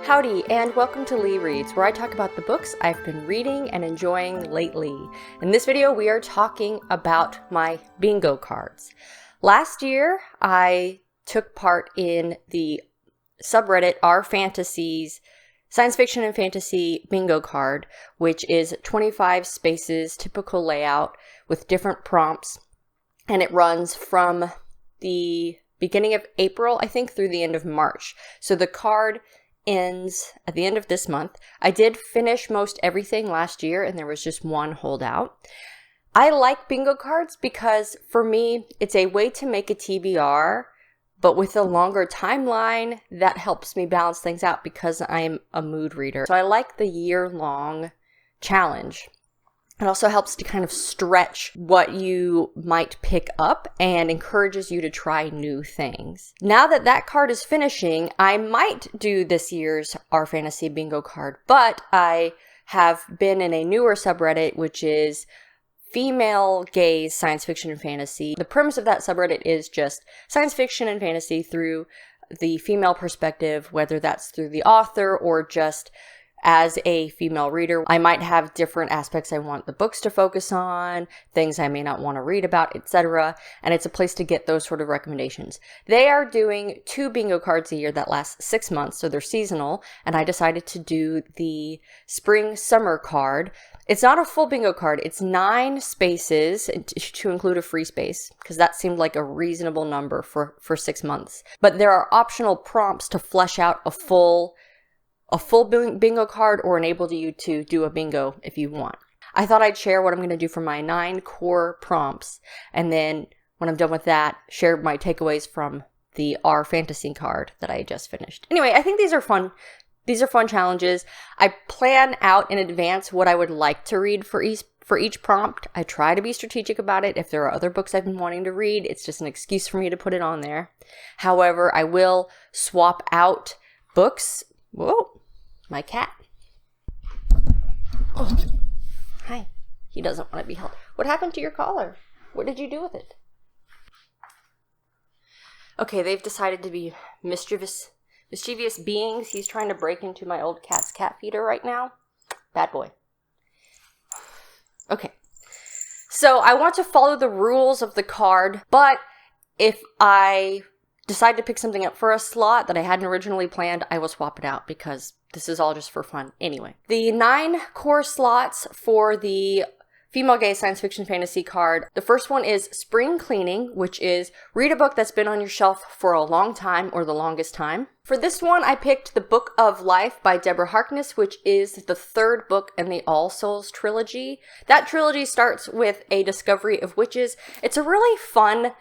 Howdy, and welcome to LeeReads, where I talk about the books I've been reading and enjoying lately. In this video, we are talking about my bingo cards. Last year, I took part in the subreddit R Fantasy's Science Fiction and Fantasy bingo card, which is 25 spaces, typical layout with different prompts, and it runs from the beginning of April, I think, through the end of March. So the card ends at the end of this month. I did finish most everything last year, and there was just one holdout. I like bingo cards because for me, it's a way to make a TBR, but with a longer timeline that helps me balance things out because I'm a mood reader. So I like the year-long challenge. It also helps to kind of stretch what you might pick up and encourages you to try new things. Now that that card is finishing, I might do this year's Our Fantasy bingo card, but I have been in a newer subreddit, which is Female Gaze Science Fiction and Fantasy. The premise of that subreddit is just science fiction and fantasy through the female perspective, whether that's through the author or just as a female reader. I might have different aspects I want the books to focus on, things I may not want to read about, etc. And it's a place to get those sort of recommendations. They are doing 2 bingo cards a year that last 6 months, so they're seasonal, and I decided to do the spring-summer card. It's not a full bingo card. It's 9 spaces to include a free space, because that seemed like a reasonable number for 6 months. But there are optional prompts to flesh out a full bingo card or enable you to do a bingo if you want. I thought I'd share what I'm going to do for my 9 core prompts, and then when I'm done with that, share my takeaways from the R Fantasy card that I just finished. Anyway, I think these are fun. These are fun challenges. I plan out in advance what I would like to read for each prompt. I try to be strategic about it. If there are other books I've been wanting to read, it's just an excuse for me to put it on there. However, I will swap out books. Whoa. My cat. Oh, hi. He doesn't want to be held. What happened to your collar? What did you do with it? Okay, they've decided to be mischievous beings. He's trying to break into my old cat's cat feeder right now. Bad boy. Okay. So I want to follow the rules of the card, but if I decide to pick something up for a slot that I hadn't originally planned, I will swap it out because this is all just for fun. Anyway, the 9 core slots for the Female Gaze Science Fiction Fantasy card. The first one is Spring Cleaning, which is read a book that's been on your shelf for a long time or the longest time. For this one, I picked The Book of Life by Deborah Harkness, which is the 3rd book in the All Souls trilogy. That trilogy starts with a discovery of witches. It's a really fun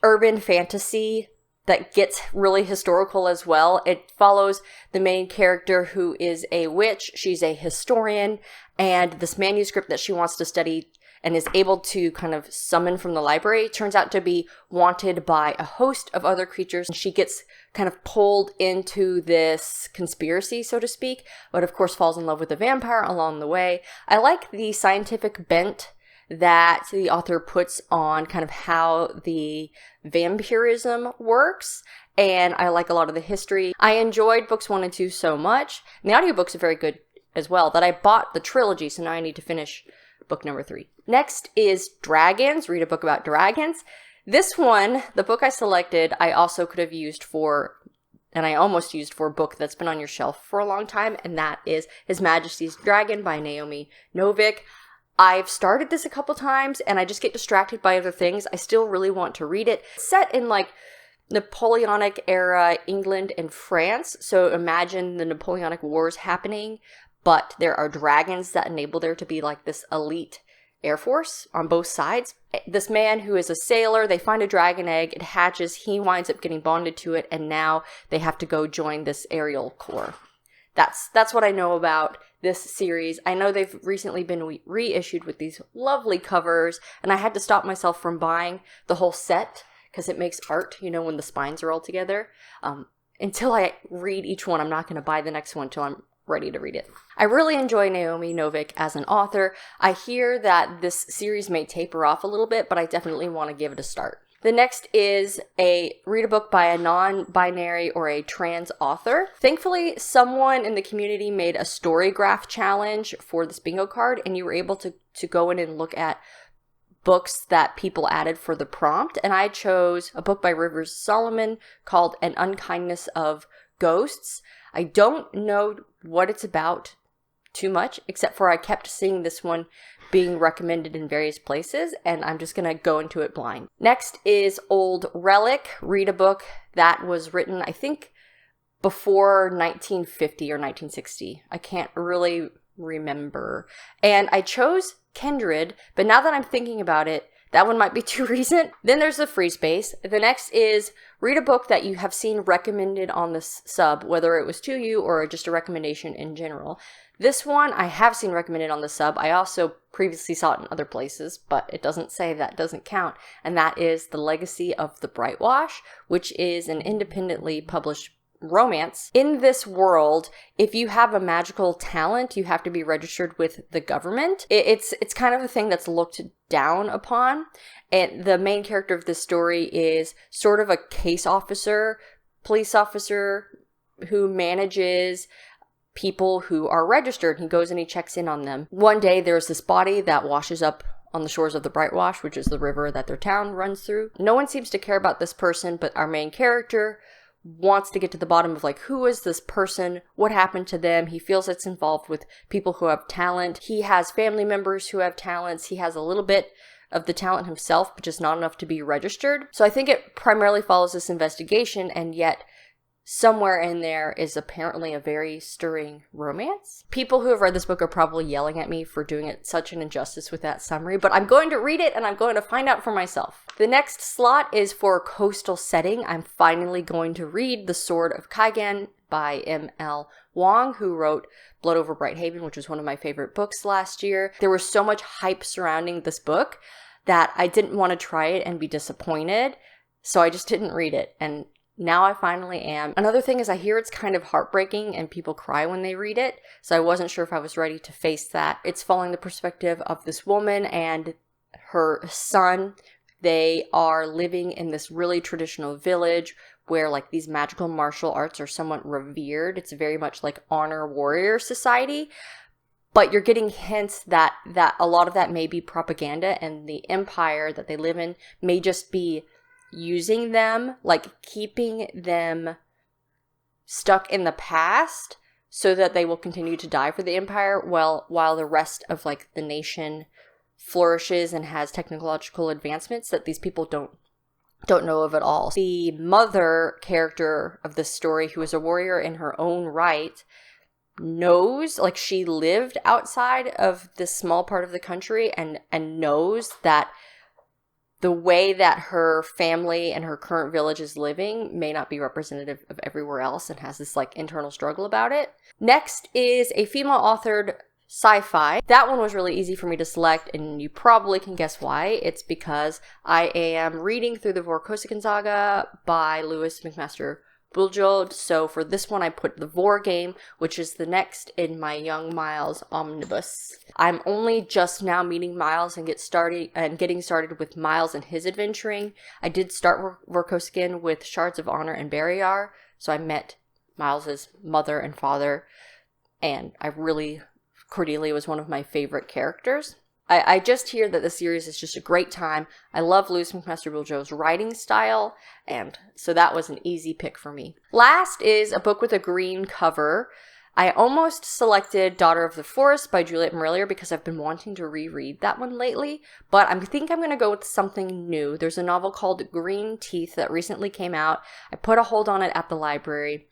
urban fantasy that gets really historical as well. It follows the main character who is a witch. She's a historian, and this manuscript that she wants to study and is able to kind of summon from the library turns out to be wanted by a host of other creatures. And she gets kind of pulled into this conspiracy, so to speak, but of course falls in love with a vampire along the way. I like the scientific bent that the author puts on kind of how the vampirism works, and I like a lot of the history. I enjoyed books 1 and 2 so much, and the audiobooks are very good as well, that I bought the trilogy, so now I need to finish book number 3. Next is Dragons, read a book about dragons. This one, the book I selected, I also could have used for, and I almost used for a book that's been on your shelf for a long time, and that is His Majesty's Dragon by Naomi Novik. I've started this a couple times and I just get distracted by other things. I still really want to read it. It's set in like Napoleonic era England and France. So imagine the Napoleonic Wars happening, but there are dragons that enable there to be like this elite air force on both sides. This man who is a sailor, they find a dragon egg, it hatches, he winds up getting bonded to it, and now they have to go join this aerial corps. That's what I know about this series. I know they've recently been reissued with these lovely covers, and I had to stop myself from buying the whole set because it makes art, you know, when the spines are all together. Until I read each one, I'm not going to buy the next one until I'm ready to read it. I really enjoy Naomi Novik as an author. I hear that this series may taper off a little bit, but I definitely want to give it a start. The next is read a book by a non-binary or a trans author. Thankfully, someone in the community made a story graph challenge for this bingo card, and you were able to go in and look at books that people added for the prompt. And I chose a book by Rivers Solomon called An Unkindness of Ghosts. I don't know what it's about too much, except for I kept seeing this one being recommended in various places, and I'm just going to go into it blind. Next is Old Relic. Read a book that was written, I think, before 1950 or 1960. I can't really remember. And I chose Kindred, but now that I'm thinking about it, that one might be too recent. Then there's the free space. The next is read a book that you have seen recommended on this sub, whether it was to you or just a recommendation in general. This one I have seen recommended on the sub. I also previously saw it in other places, but it doesn't say that doesn't count. And that is The Legacy of the Brightwash, which is an independently published romance. In this world, if you have a magical talent, you have to be registered with the government. It's kind of a thing that's looked down upon. And the main character of this story is sort of a police officer who manages people who are registered. He goes and he checks in on them. One day there's this body that washes up on the shores of the Brightwash, which is the river that their town runs through. No one seems to care about this person, but our main character wants to get to the bottom of like, who is this person? What happened to them? He feels it's involved with people who have talent. He has family members who have talents. He has a little bit of the talent himself, but just not enough to be registered. So I think it primarily follows this investigation, and yet somewhere in there is apparently a very stirring romance. People who have read this book are probably yelling at me for doing it such an injustice with that summary, but I'm going to read it and I'm going to find out for myself. The next slot is for coastal setting. I'm finally going to read The Sword of Kaigan by M.L. Wong, who wrote Blood Over Brighthaven, which was one of my favorite books last year. There was so much hype surrounding this book that I didn't want to try it and be disappointed, so I just didn't read it, and now I finally am. Another thing is I hear it's kind of heartbreaking and people cry when they read it, so I wasn't sure if I was ready to face that. It's following the perspective of this woman and her son. They are living in this really traditional village where like these magical martial arts are somewhat revered. It's very much like honor warrior society, but you're getting hints that a lot of that may be propaganda, and the empire that they live in may just be using them, like keeping them stuck in the past so that they will continue to die for the empire while the rest of like the nation flourishes and has technological advancements that these people don't know of at all. The mother character of this story, who is a warrior in her own right, knows, like, she lived outside of this small part of the country and knows that the way that her family and her current village is living may not be representative of everywhere else, and has this like internal struggle about it. Next is a female authored sci-fi. That one was really easy for me to select, and you probably can guess why. It's because I am reading through the Vorkosigan Saga by Lewis McMaster Buljold. So for this one, I put the Vor game, which is the next in my Young Miles omnibus. I'm only just now meeting Miles and getting started with Miles and his adventuring. I did start Vorkosigan with Shards of Honor and Barrayar, so I met Miles's mother and father, and Cordelia was one of my favorite characters. I just hear that the series is just a great time. I love Lewis McMaster Buljold's writing style, and so that was an easy pick for me. Last is a book with a green cover. I almost selected Daughter of the Forest by Juliet Marillier because I've been wanting to reread that one lately, but I think I'm going to go with something new. There's a novel called Green Teeth that recently came out. I put a hold on it at the library.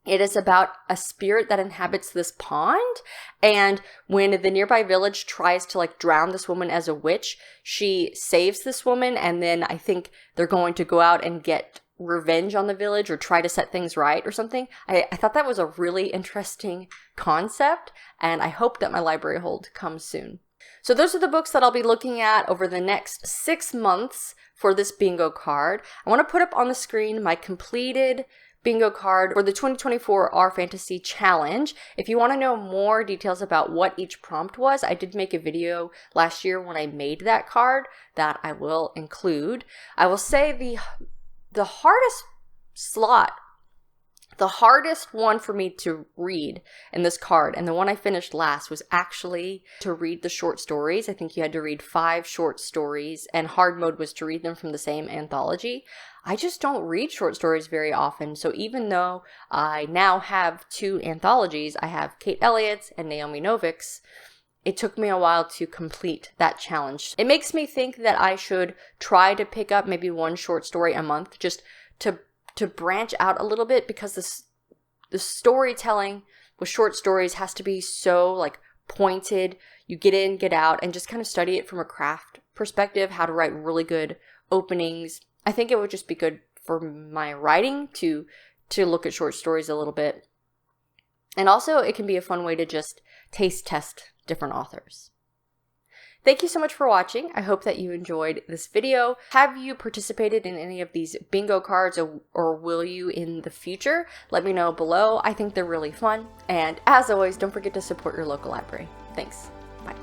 It is about a spirit that inhabits this pond, and when the nearby village tries to like drown this woman as a witch, she saves this woman, and then I think they're going to go out and get revenge on the village or try to set things right or something. I thought that was a really interesting concept, and I hope that my library hold comes soon. So those are the books that I'll be looking at over the next 6 months for this bingo card. I want to put up on the screen my completed bingo card for the 2024 Our Fantasy Challenge. If you want to know more details about what each prompt was, I did make a video last year when I made that card that I will include. I will say the hardest slot, the hardest one for me to read in this card, and the one I finished last, was actually to read the short stories. I think you had to read 5 short stories, and hard mode was to read them from the same anthology. I just don't read short stories very often, so even though I now have 2 anthologies, I have Kate Elliott's and Naomi Novik's, it took me a while to complete that challenge. It makes me think that I should try to pick up maybe 1 short story a month, just to branch out a little bit, because the storytelling with short stories has to be so like pointed. You get in, get out, and just kind of study it from a craft perspective, how to write really good openings. I think it would just be good for my writing to look at short stories a little bit. And also it can be a fun way to just taste test different authors. Thank you so much for watching. I hope that you enjoyed this video. Have you participated in any of these bingo cards, or will you in the future? Let me know below. I think they're really fun. And as always, don't forget to support your local library. Thanks. Bye.